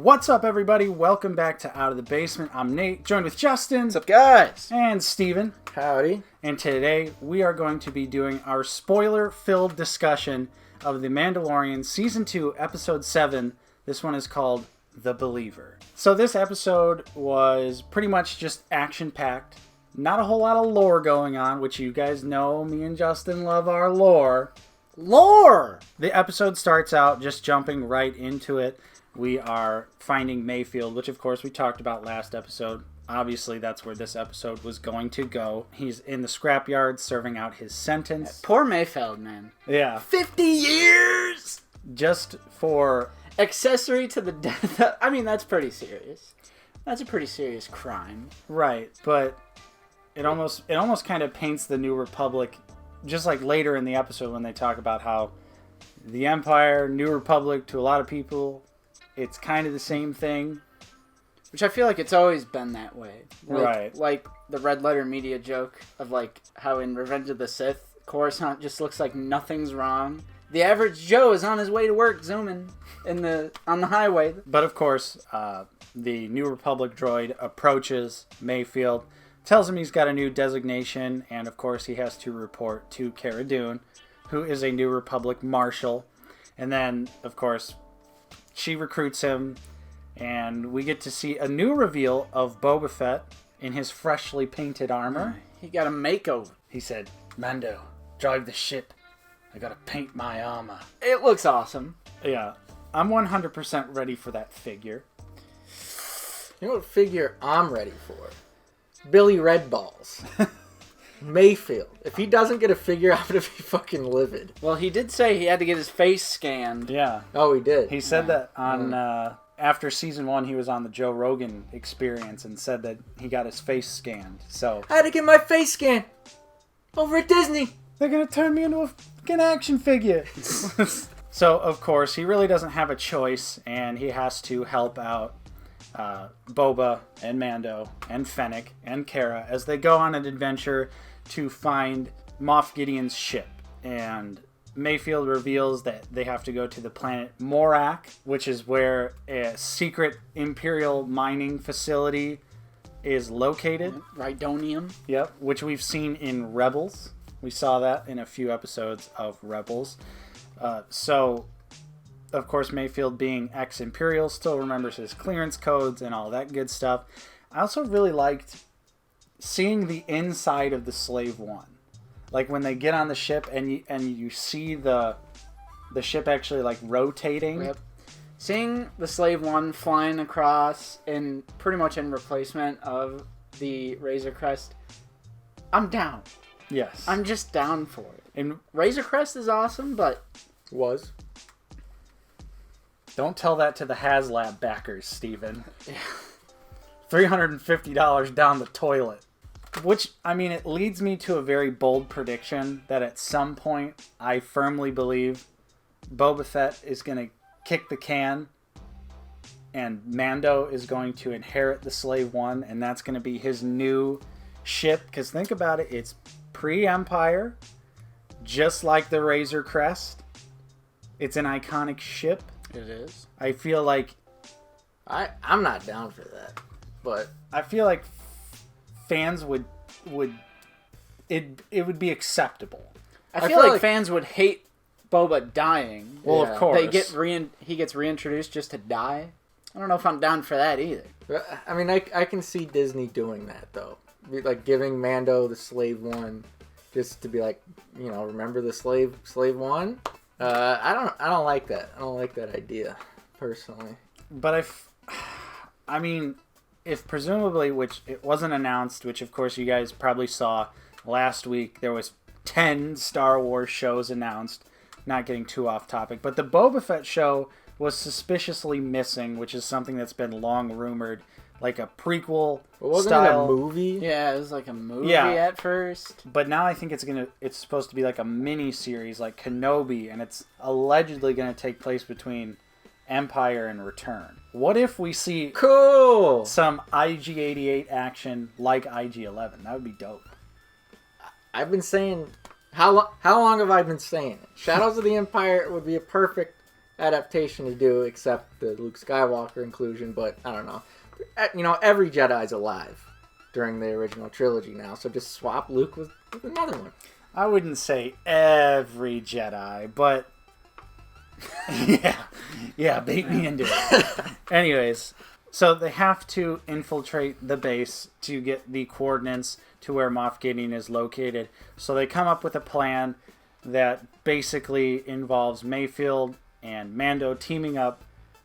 What's up, everybody? Welcome back to Out of the Basement. I'm Nate, joined with Justin. What's up, guys? And Steven. Howdy. And today we are going to be doing our spoiler-filled discussion of The Mandalorian Season 2, Episode 7. This one is called The Believer. So this episode was pretty much just action-packed. Not a whole lot of lore going on, which you guys know me and Justin love our lore. Lore! The episode starts out just jumping right into it. We are finding Mayfield, which of course we talked about last episode. Obviously, that's where this episode was going to go. He's in the scrapyard serving out his sentence. Poor Mayfield, man. Yeah. 50 years! Just for... accessory to the death. I mean, that's pretty serious. That's a pretty serious crime. Right, but it almost kind of paints the New Republic, just like later in the episode when they talk about how the Empire, New Republic, to a lot of people, it's kind of the same thing. Which I feel like it's always been that way. Right. Like the red letter media joke of like how in Revenge of the Sith, Coruscant just looks like nothing's wrong. The average Joe is on his way to work zooming on the highway. But of course, the New Republic droid approaches Mayfield, tells him he's got a new designation, and of course he has to report to Cara Dune, who is a New Republic marshal. And then, of course, she recruits him, and we get to see a new reveal of Boba Fett in his freshly painted armor. He got a makeover. He said, "Mando, drive the ship. I gotta paint my armor." It looks awesome. Yeah, I'm 100% ready for that figure. You know what figure I'm ready for? Billy Redballs. Mayfield. If he doesn't get a figure, I'm going to be fucking livid. Well, he did say he had to get his face scanned. Yeah. Oh, he did? He said that on after season 1, he was on the Joe Rogan Experience and said that he got his face scanned. So I had to get my face scanned over at Disney. They're going to turn me into a fucking action figure. So, of course, he really doesn't have a choice, and he has to help out Boba and Mando and Fennec and Cara as they go on an adventure to find Moff Gideon's ship. And Mayfield reveals that they have to go to the planet Morak, which is where a secret Imperial mining facility is located. Rhydonium. Yep, which we've seen in Rebels. We saw that in a few episodes of Rebels. So, of course, Mayfield, being ex-Imperial, still remembers his clearance codes and all that good stuff. I also really liked seeing the inside of the Slave One. Like when they get on the ship and you see the ship actually like rotating. Yep. Seeing the Slave One flying across in pretty much in replacement of the Razor Crest, I'm down. Yes. I'm just down for it. And Razor Crest is awesome, but... Was. Don't tell that to the HasLab backers, Steven. Yeah. $350 down the toilet. Which, I mean, it leads me to a very bold prediction that at some point, I firmly believe Boba Fett is going to kick the can and Mando is going to inherit the Slave One, and that's going to be his new ship. Because think about it, it's pre-Empire, just like the Razor Crest. It's an iconic ship. It is. I feel like... I'm not down for that. But I feel like fans would it would be acceptable. I feel like fans would hate Boba dying. Well, Yeah. of course. He gets reintroduced just to die. I don't know if I'm down for that either. I mean, I can see Disney doing that, though. Like giving Mando the Slave One just to be like, you know, remember the Slave One? I don't like that. I don't like that idea, personally. But I mean, if presumably, which it wasn't announced, which of course you guys probably saw last week, there was 10 Star Wars shows announced. Not getting too off topic, but the Boba Fett show was suspiciously missing, which is something that's been long rumored, like a prequel Wasn't style. it a movie? Yeah, it was like a movie at first. But now I think it's supposed to be like a mini series, like Kenobi, and it's allegedly gonna take place between Empire and Return. What if we see Cool some IG-88 action like IG-11? That would be dope. I've been saying, how long have I been saying it? Shadows of the Empire would be a perfect adaptation to do except the Luke Skywalker inclusion, but I don't know. Every Jedi's alive during the original trilogy now, so just swap Luke with another one. I wouldn't say every Jedi, but yeah, bait me into it. Anyways, so they have to infiltrate the base to get the coordinates to where Moff Gideon is located. So they come up with a plan that basically involves Mayfield and Mando teaming up,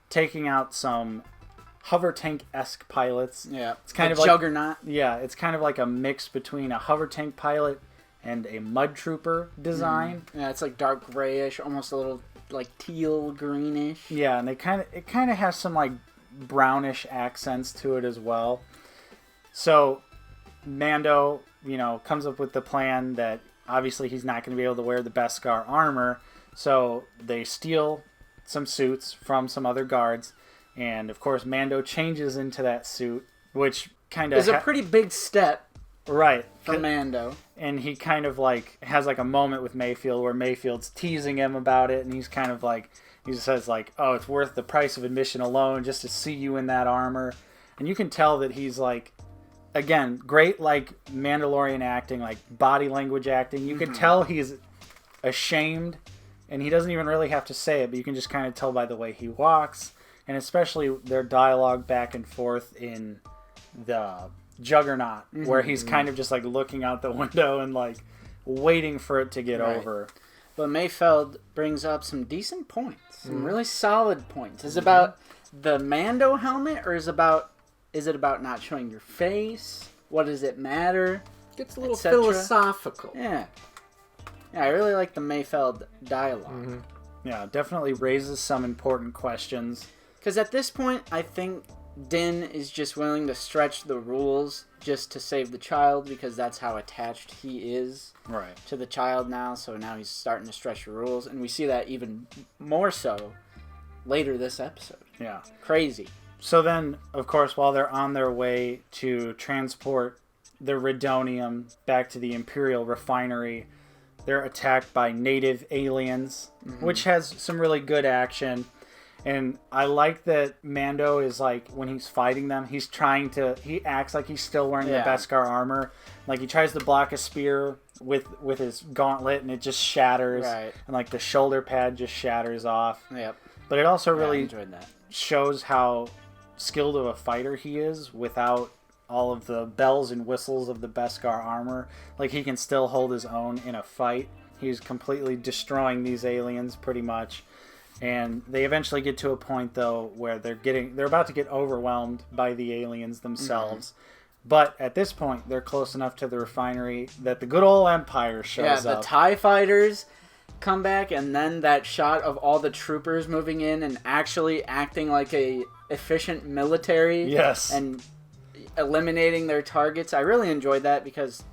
taking out some hover tank-esque pilots. Yeah, it's kind of like Juggernaut. Yeah, it's kind of like a mix between a hover tank pilot and a mud trooper design. Yeah, it's like dark grayish, almost a little like teal greenish. Yeah, and it kind of has some like brownish accents to it as well. So Mando, comes up with the plan that obviously he's not going to be able to wear the Beskar armor, so they steal some suits from some other guards, and of course Mando changes into that suit, which kind of is a pretty big step, right, for Mando. And he kind of like has like a moment with Mayfield where Mayfield's teasing him about it, and he's kind of like, he says like, oh, it's worth the price of admission alone just to see you in that armor. And you can tell that he's like, again, great like Mandalorian acting, like body language acting. You can tell he's ashamed, and he doesn't even really have to say it, but you can just kind of tell by the way he walks, and especially their dialogue back and forth in the Juggernaut, where he's kind of just like looking out the window and like waiting for it to get over. But Mayfeld brings up some decent points, some really solid points. Is it about the Mando helmet, or is it about not showing your face? What does it matter? Gets a little philosophical. Yeah, I really like the Mayfeld dialogue. Yeah, definitely raises some important questions. Because at this point, I think Din is just willing to stretch the rules just to save the child, because that's how attached he is to the child now. So now he's starting to stretch the rules, and we see that even more so later this episode. Yeah. Crazy. So then, of course, while they're on their way to transport the Redonium back to the Imperial refinery, they're attacked by native aliens, which has some really good action. And I like that Mando is like, when he's fighting them, he acts like he's still wearing the Beskar armor. Like he tries to block a spear with his gauntlet, and it just shatters. Right. And like the shoulder pad just shatters off. Yep. But it also really enjoyed that. Shows how skilled of a fighter he is without all of the bells and whistles of the Beskar armor. Like he can still hold his own in a fight. He's completely destroying these aliens pretty much. And they eventually get to a point though where they're about to get overwhelmed by the aliens themselves. But at this point, they're close enough to the refinery that the good old Empire shows up. Yeah, the TIE fighters come back, and then that shot of all the troopers moving in and actually acting like a efficient military. Yes. And eliminating their targets. I really enjoyed that because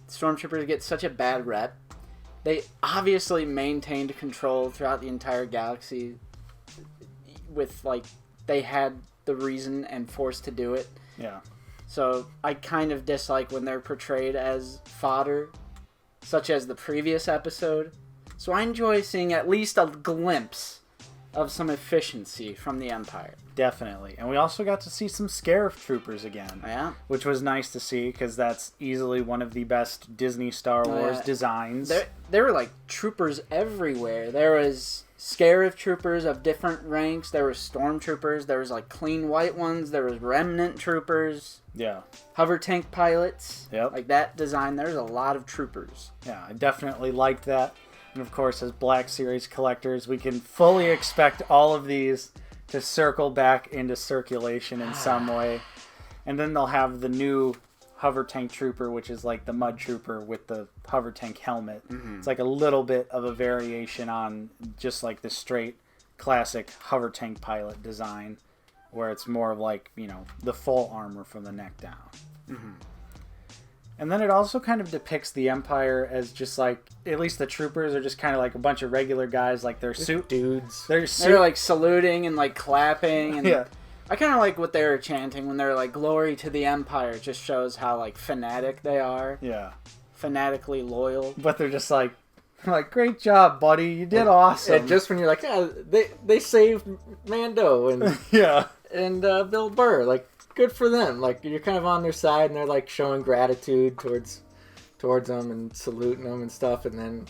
stormtroopers get such a bad rep. They obviously maintained control throughout the entire galaxy with, like, they had the reason and force to do it. Yeah. So I kind of dislike when they're portrayed as fodder, such as the previous episode. So I enjoy seeing at least a glimpse of some efficiency from the Empire. Definitely. And we also got to see some Scarif troopers again. Yeah. Which was nice to see, because that's easily one of the best Disney Star Wars designs. There were, like, troopers everywhere. There was Scarif troopers of different ranks. There was stormtroopers. There was, like, clean white ones. There was remnant troopers. Yeah. Hover tank pilots. Yep. Like, that design, there's a lot of troopers. Yeah, I definitely liked that. And, of course, as Black Series collectors, we can fully expect all of these to circle back into circulation in some way. And then they'll have the new hover tank trooper, which is like the mud trooper with the hover tank helmet. It's like a little bit of a variation on just like the straight classic hover tank pilot design, where it's more of like, the full armor from the neck down. And then it also kind of depicts the Empire as just like, at least the troopers are just kind of like a bunch of regular guys, like they're suit dudes. They're like saluting and like clapping. And I kind of like what they were chanting when they're like, "Glory to the Empire." It just shows how like fanatic they are. Yeah. Fanatically loyal. But they're just like I'm like, great job, buddy. You did awesome. And just when you're like, yeah, they saved Mando and yeah. and Bill Burr, like, good for them. Like, you're kind of on their side, and they're like showing gratitude towards them and saluting them and stuff. And then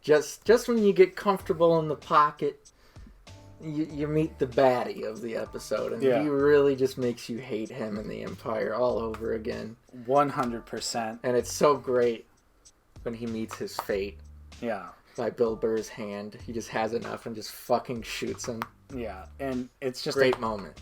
just when you get comfortable in the pocket, you meet the baddie of the episode, and he really just makes you hate him and the Empire all over again. 100%. And it's so great when he meets his fate. Yeah. By Bill Burr's hand. He just has enough and just fucking shoots him. Yeah, and it's just great moment.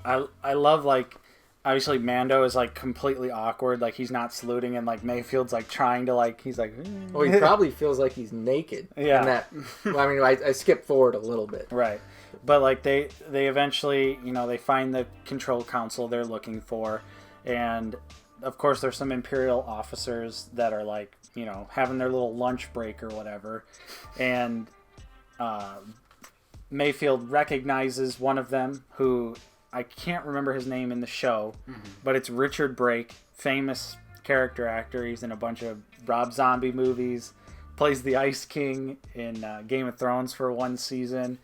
I love, like, obviously Mando is, like, completely awkward. Like, he's not saluting, and, like, Mayfield's, like, trying to, like, he's like... Well, he probably feels like he's naked. Yeah. I skipped forward a little bit. Right. But, like, they eventually, they find the control council they're looking for. And, of course, there's some Imperial officers that are, like, having their little lunch break or whatever. And Mayfield recognizes one of them who... I can't remember his name in the show, but it's Richard Brake, famous character actor. He's in a bunch of Rob Zombie movies, plays the Ice King in Game of Thrones for one season.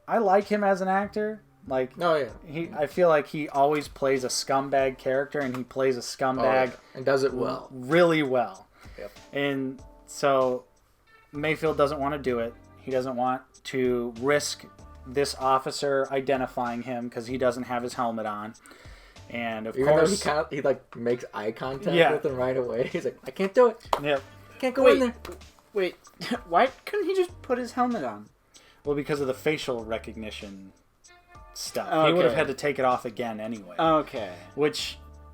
I like him as an actor. Like, I feel like he always plays a scumbag character, and he plays a scumbag and does it well, really well. Yep. And so Mayfield doesn't want to do it. He doesn't want to risk this officer identifying him because he doesn't have his helmet on, and of course he like makes eye contact with him right away. He's like, I can't do it. Yep. Can't go in there. Wait, why couldn't he just put his helmet on? Well, because of the facial recognition stuff. Okay. He would have had to take it off again anyway. Okay.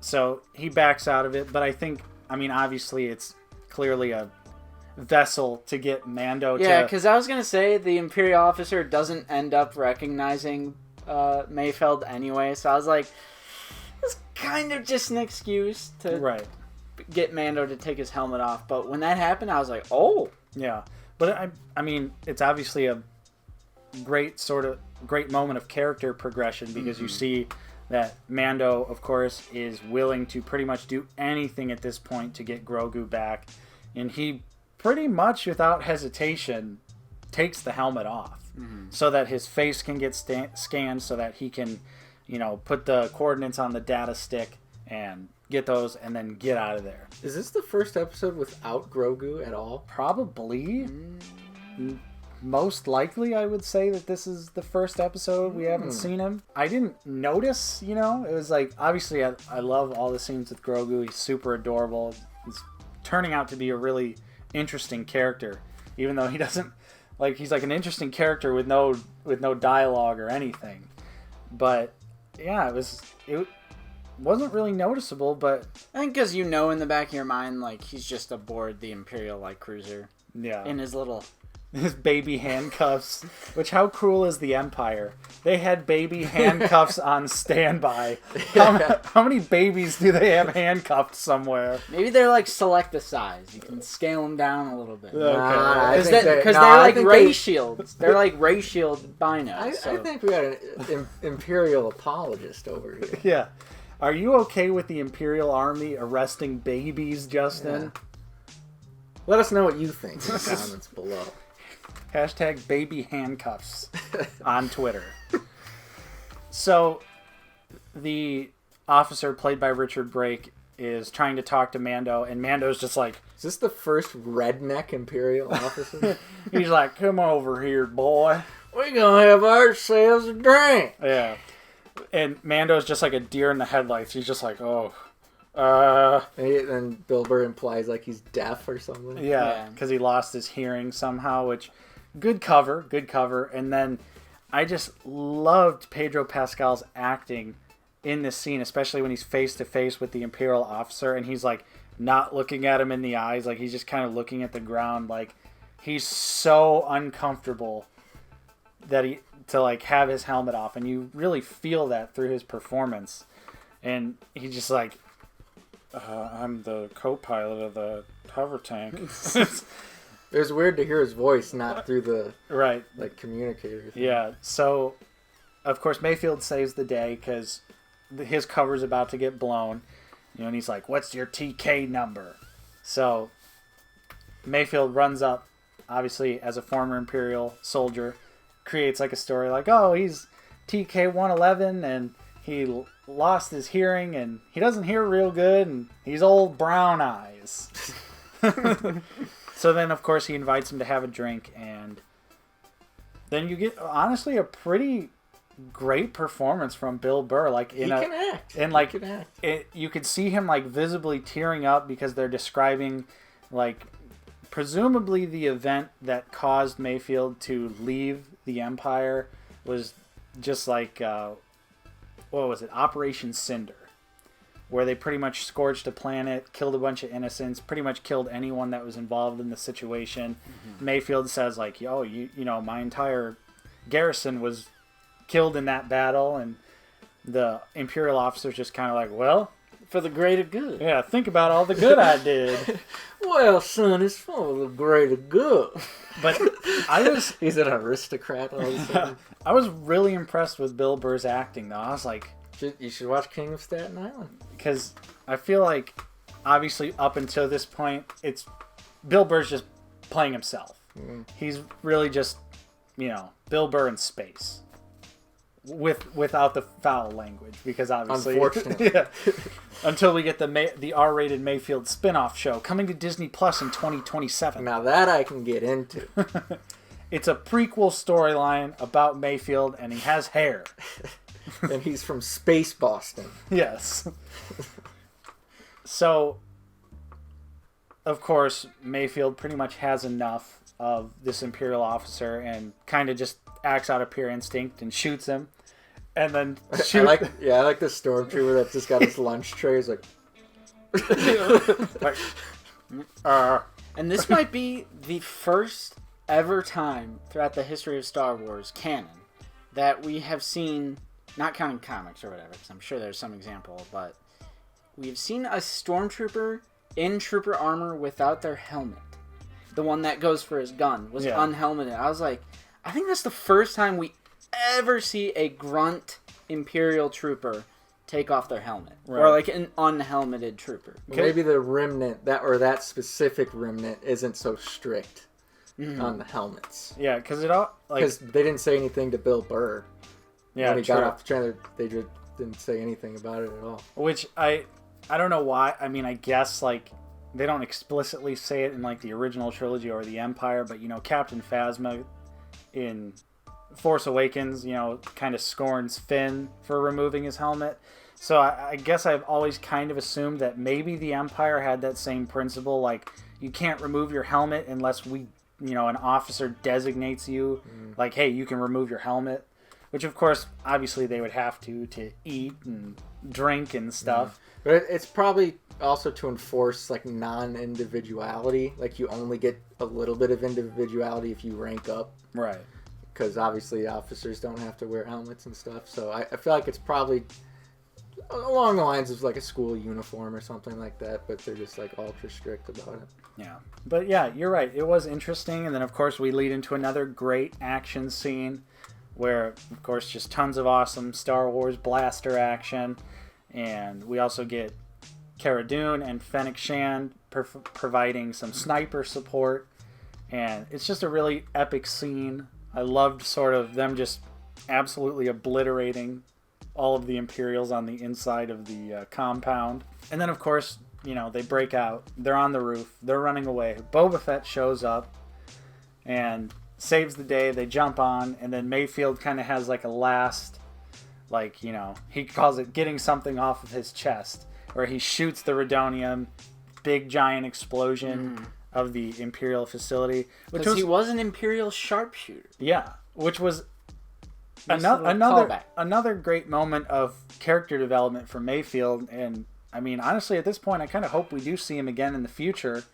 So he backs out of it, but obviously it's clearly a vessel to get Mando to... Yeah, because I was going to say the Imperial officer doesn't end up recognizing Mayfeld anyway, so I was like, it's kind of just an excuse to get Mando to take his helmet off. But when that happened, I was like, oh! Yeah, but it's obviously a great moment of character progression because you see that Mando, of course, is willing to pretty much do anything at this point to get Grogu back, and he pretty much without hesitation takes the helmet off so that his face can get scanned so that he can, put the coordinates on the data stick and get those and then get out of there. Is this the first episode without Grogu at all? Probably. Most likely, I would say that this is the first episode we haven't seen him. I didn't notice, it was like, obviously I love all the scenes with Grogu. He's super adorable. He's turning out to be a really interesting character, even though he doesn't he's like an interesting character with no dialogue or anything. But yeah, it wasn't really noticeable. But I think because in the back of your mind, like, he's just aboard the Imperial light cruiser, in his baby handcuffs. Which, how cruel is the Empire? They had baby handcuffs on standby. How many babies do they have handcuffed somewhere? Maybe they're like select the size. You can scale them down a little bit. Okay. Because they're like ray shields. They're like ray shield binos. I think we got an Imperial apologist over here. Yeah. Are you okay with the Imperial Army arresting babies, Justin? Yeah. Let us know what you think in the comments below. Hashtag baby handcuffs on Twitter. So, the officer played by Richard Brake is trying to talk to Mando, and Mando's just like... Is this the first redneck Imperial officer? He's like, come over here, boy. We're gonna have ourselves a drink. Yeah. And Mando's just like a deer in the headlights. He's just like, oh... And Bill Burr implies like he's deaf or something. Yeah, because he lost his hearing somehow, which... Good cover. And then I just loved Pedro Pascal's acting in this scene, especially when he's face to face with the Imperial officer and he's like not looking at him in the eyes. Like, he's just kind of looking at the ground. Like, he's so uncomfortable that to like have his helmet off, and you really feel that through his performance. And he's just like, I'm the co-pilot of the hover tank. It was weird to hear his voice, not through the communicator thing. Yeah. So, of course, Mayfield saves the day because his cover's about to get blown. And he's like, "What's your TK number?" So Mayfield runs up, obviously as a former Imperial soldier, creates like a story like, oh, he's TK-111 and he lost his hearing and he doesn't hear real good and he's old brown eyes. So then, of course, he invites him to have a drink, and then you get, honestly, a pretty great performance from Bill Burr. Like He can act. And like He can act. you could see him like visibly tearing up because they're describing like presumably the event that caused Mayfield to leave the Empire was just like what was it, Operation Cinder, where they pretty much scorched a planet, killed a bunch of innocents, pretty much killed anyone that was involved in the situation. Mayfield says like, yo, you know, my entire garrison was killed in that battle, and the Imperial officer's just kind of like, well, For the greater good. yeah, think about all the good I did. Well, son, it's for the greater good. But He's an aristocrat all of a sudden. I was really impressed with Bill Burr's acting, though. I was like, You should watch King of Staten Island. because I feel like, obviously, up until this point, it's Bill Burr's just playing himself. He's really just, you know, Bill Burr in space. Without the foul language, because obviously, Unfortunately. yeah, until we get the R-rated Mayfield spin-off show coming to Disney Plus in 2027. Now that I can get into. It's a prequel storyline about Mayfield, and he has hair. And he's from Space Boston. Yes. So, of course, Mayfield pretty much has enough of this Imperial officer and kind of just acts out of pure instinct and shoots him. And then I like the stormtrooper that just got his lunch tray. He's like, And this might be the first ever time throughout the history of Star Wars canon that we have seen, not counting comics or whatever, because I'm sure there's some example, but we've seen a stormtrooper in trooper armor without their helmet. The one that goes for his gun was unhelmeted. I was like, I think that's the first time we ever see a grunt Imperial trooper take off their helmet. Right. Or like an unhelmeted trooper. maybe the remnant, that specific remnant isn't so strict on the helmets. yeah, because it all like Because they didn't say anything to Bill Burr. yeah, When he true. got off the train, they just didn't say anything about it at all. Which I don't know why. I mean, I guess like they don't explicitly say it in like the original trilogy or the Empire, but you know, Captain Phasma in Force Awakens, you know, kind of scorns Finn for removing his helmet. So I guess I've always kind of assumed that maybe the Empire had that same principle, like you can't remove your helmet unless we, you know, an officer designates you, like, hey, you can remove your helmet. Which, of course, obviously they would have to eat and drink and stuff. But it's probably also to enforce like non-individuality. Like you only get a little bit of individuality if you rank up. Right. Because obviously officers don't have to wear helmets and stuff. So I feel like it's probably along the lines of like a school uniform or something like that. But they're just like ultra strict about it. Yeah. But yeah, you're right. It was interesting. And then, of course, we lead into another great action scene where, of course, just tons of awesome Star Wars blaster action. And we also get Cara Dune and Fennec Shand providing some sniper support. And it's just a really epic scene. I loved sort of them just absolutely obliterating all of the Imperials on the inside of the compound. And then, of course, you know, they break out. They're on the roof. They're running away. Boba Fett shows up and saves the day. They jump on. And then Mayfield kind of has like a last, like, you know, he calls it getting something off of his chest, where he shoots the Redonium, big giant explosion of the Imperial facility. Because he was an Imperial sharpshooter. Yeah, which was Nice little callback. another great moment of character development for Mayfield. And I mean, honestly, at this point, I kind of hope we do see him again in the future.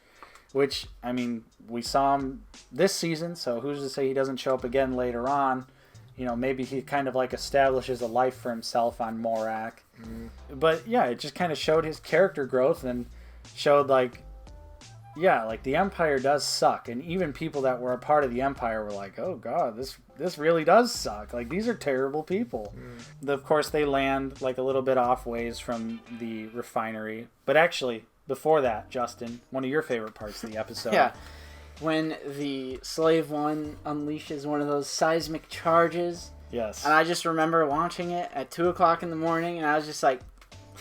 Which, I mean, we saw him this season, so who's to say he doesn't show up again later on? You know, maybe he kind of like establishes a life for himself on Morak. But yeah, it just kind of showed his character growth and showed like, yeah, like the Empire does suck, and even people that were a part of the Empire were like, oh god, this really does suck. Like, these are terrible people. Of course, they land like a little bit off ways from the refinery. But actually, before that, Justin, one of your favorite parts of the episode. Yeah. when the Slave One unleashes one of those seismic charges. Yes. And I just remember watching it at 2 o'clock in the morning, and I was just like,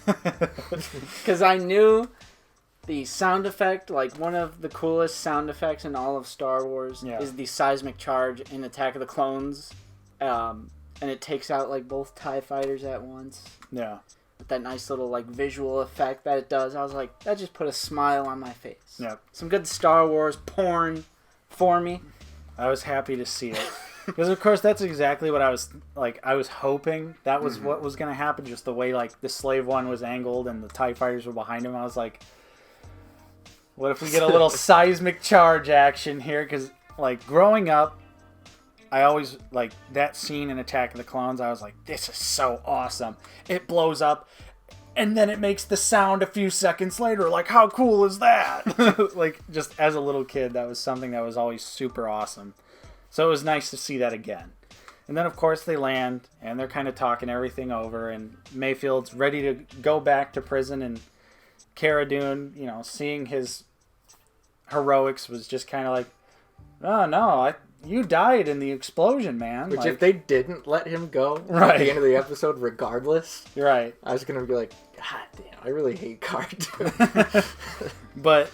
because I knew the sound effect, like one of the coolest sound effects in all of Star Wars, is the seismic charge in Attack of the Clones, and it takes out like both TIE fighters at once. Yeah. With that nice little like visual effect that it does, I was like, that just put a smile on my face. Yeah. Some good Star Wars porn for me. I was happy to see it. Because, of course, that's exactly what I was hoping that was what was going to happen. Just the way, like, the Slave One was angled and the TIE fighters were behind him. I was like, what if we get a little seismic charge action here? Because, like, growing up, I always, like, that scene in Attack of the Clones, I was like, this is so awesome. It blows up, and then it makes the sound a few seconds later. Like, how cool is that? Like, just as a little kid, that was something that was always super awesome. So it was nice to see that again. And then, of course, they land, and they're kind of talking everything over, and Mayfield's ready to go back to prison, and Cara Dune, you know, seeing his heroics was just kind of like, oh, no, you died in the explosion, man. Which, like, if they didn't let him go at the end of the episode, regardless, right, I was going to be like, God damn, I really hate Cara Dune. But...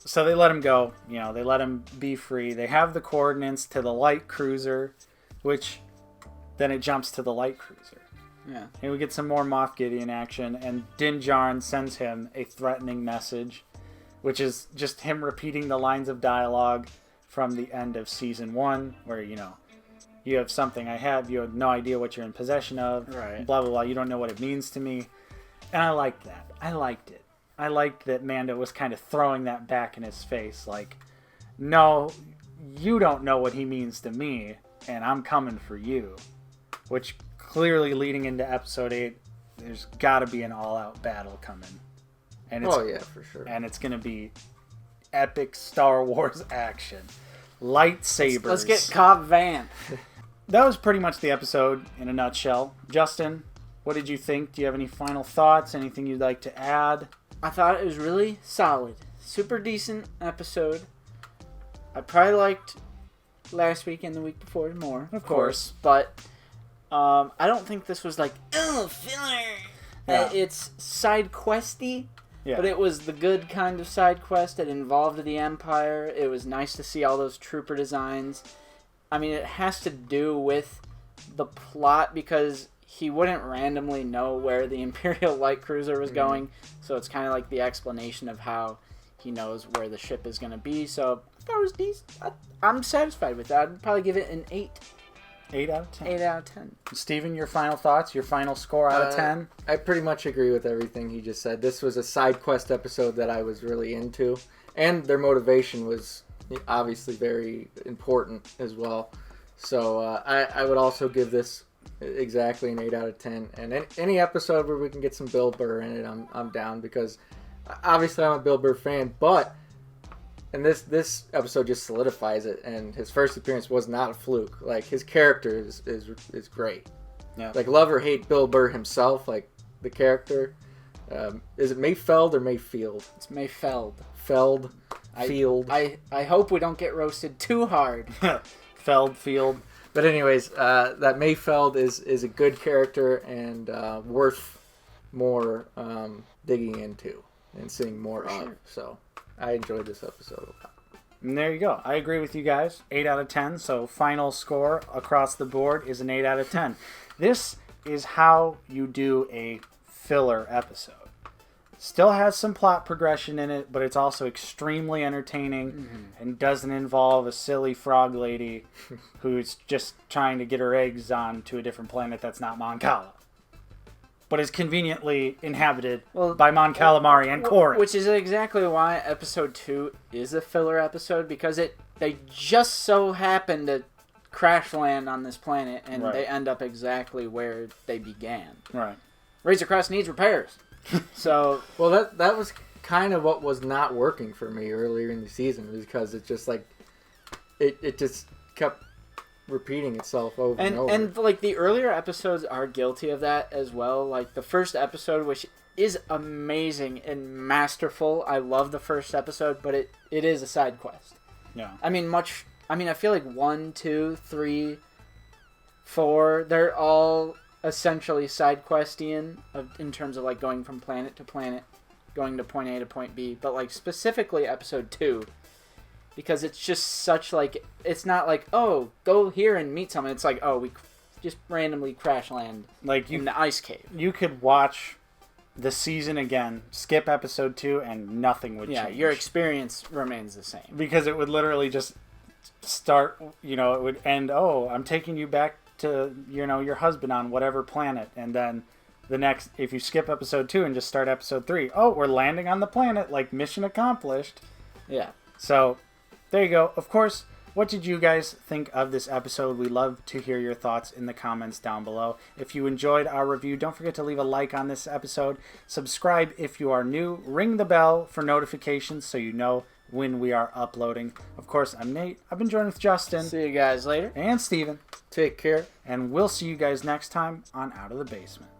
So they let him go, you know, they let him be free. They have the coordinates to the light cruiser, which then it jumps to the light cruiser. Yeah. And we get some more Moff Gideon action, and Din Djarin sends him a threatening message, which is just him repeating the lines of dialogue from the end of Season 1, where, you know, you have something I have, you have no idea what you're in possession of, right. Blah, blah, blah, you don't know what it means to me. And I liked that. I liked it. I liked that Mando was kind of throwing that back in his face, like, no, you don't know what he means to me, and I'm coming for you. Which, clearly leading into Episode 8, there's got to be an all-out battle coming. And it's, yeah, for sure. And it's going to be epic Star Wars action. Lightsabers. Let's get Cobb Vanth. That was pretty much the episode in a nutshell. Justin, what did you think? Do you have any final thoughts? Anything you'd like to add? I thought it was really solid. Super decent episode. I probably liked last week and the week before more. Of course. But I don't think this was like, oh, filler. Yeah. It's side questy. Yeah. But it was the good kind of side quest that involved the Empire. It was nice to see all those trooper designs. I mean, it has to do with the plot because he wouldn't randomly know where the Imperial light cruiser was going. So it's kind of like the explanation of how he knows where the ship is going to be. So that was decent. I'm satisfied with that. I'd probably give it an 8. 8 out of 10. 8 out of 10. Steven, your final thoughts? Your final score out of 10? I pretty much agree with everything he just said. This was a side quest episode that I was really into. And their motivation was obviously very important as well. So I would also give this exactly an 8 out of 10. And any episode where we can get some Bill Burr in it, I'm down, because obviously I'm a Bill Burr fan, but and this episode just solidifies it, and his first appearance was not a fluke. Like, his character is great. Yeah. Like, love or hate Bill Burr himself, like the character. Is it Mayfeld or Mayfield? It's Mayfeld. Field. I hope we don't get roasted too hard. Field. But anyways, that Mayfeld is a good character and worth more digging into and seeing more of. Sure. So I enjoyed this episode a lot. And there you go. I agree with you guys. 8 out of 10. So final score across the board is an 8 out of 10. This is how you do a filler episode. Still has some plot progression in it, but it's also extremely entertaining and doesn't involve a silly frog lady who's just trying to get her eggs onto a different planet that's not Mon Cala, but is conveniently inhabited by Mon Calamari and Korra. Which is exactly why episode 2 is a filler episode, because they just so happen to crash land on this planet and they end up exactly where they began. Right. Razor Crest needs repairs. So well, that was kind of what was not working for me earlier in the season, because it just like it just kept repeating itself over and over. And like the earlier episodes are guilty of that as well. Like the first episode, which is amazing and masterful. I love the first episode, but it is a side quest. Yeah. I feel like 1, 2, 3, 4, they're all essentially side questian in terms of like going from planet to planet, going to point A to point B, but like specifically episode 2, because it's just such like, it's not like, oh, go here and meet someone. It's like, oh, we just randomly crash land like in the ice cave. You could watch the season again, skip episode 2, and nothing would change. Yeah, your experience remains the same. Because it would literally just start, it would end, oh, I'm taking you back to, your husband on whatever planet. And then the next, if you skip episode 2 and just start episode 3, oh, we're landing on the planet, like mission accomplished. Yeah. So, there you go. Of course, what did you guys think of this episode? We love to hear your thoughts in the comments down below. If you enjoyed our review, don't forget to leave a like on this episode. Subscribe if you are new. Ring the bell for notifications so you know when we are uploading. Of course, I'm Nate. I've been joined with Justin. See you guys later. And Steven. Take care. And we'll see you guys next time on Out of the Basement.